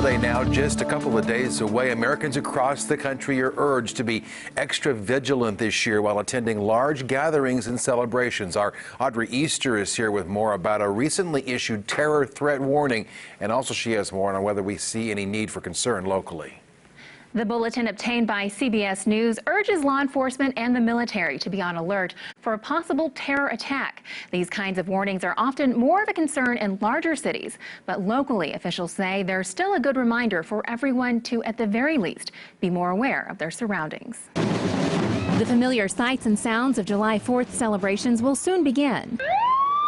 holiday now just a couple of days away. Americans across the country are urged to be extra vigilant this year while attending large gatherings and celebrations. Our Audrey Easter is here with more about a recently issued terror threat warning, and also she has more on whether we see any need for concern locally. The bulletin obtained by CBS News urges law enforcement and the military to be on alert for a possible terror attack. These kinds of warnings are often more of a concern in larger cities, but locally officials say they're still a good reminder for everyone to, at the very least, be more aware of their surroundings. The familiar sights and sounds of July 4th celebrations will soon begin,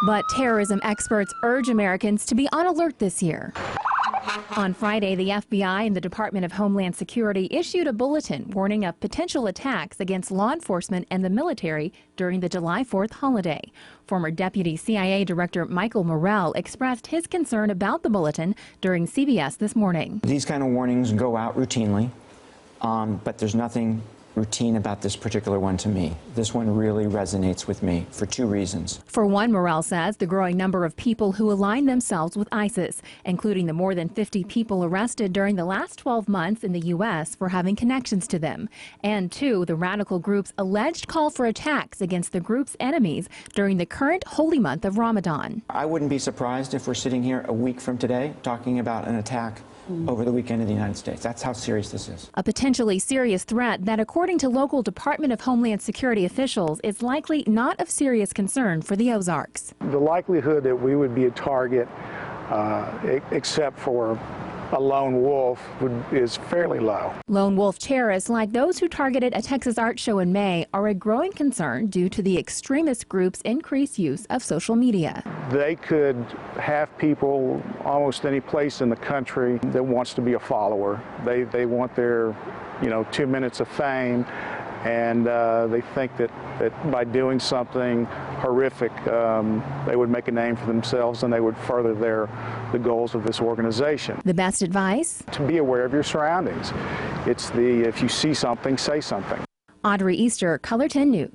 but terrorism experts urge Americans to be on alert this year. On Friday, the FBI and the Department of Homeland Security issued a bulletin warning of potential attacks against law enforcement and the military during the July 4th holiday. Former Deputy CIA Director Michael Morrell expressed his concern about the bulletin during CBS this morning. These kind of warnings go out routinely, but there's nothing routine about this particular one to me. This one really resonates with me for two reasons. For one, Morrell says the growing number of people who align themselves with ISIS, including the more than 50 people arrested during the last 12 months in the U.S. for having connections to them. And two, the radical group's alleged call for attacks against the group's enemies during the current holy month of Ramadan. I wouldn't be surprised if we're sitting here a week from today talking about an attack over the weekend in the United States. That's how serious this is. A potentially serious threat that, according to local Department of Homeland Security officials, is likely not of serious concern for the Ozarks. The likelihood that we would be a target, except for a lone wolf, is fairly low. Lone wolf terrorists, like those who targeted a Texas art show in May, are a growing concern due to the extremist group's increased use of social media. They could have people almost any place in the country that wants to be a follower. They want their, 2 minutes of fame, and they think that by doing something horrific, they would make a name for themselves and they would further the goals of this organization. The best advice? To be aware of your surroundings. It's if you see something, say something. Audrey Easter, Color 10 News.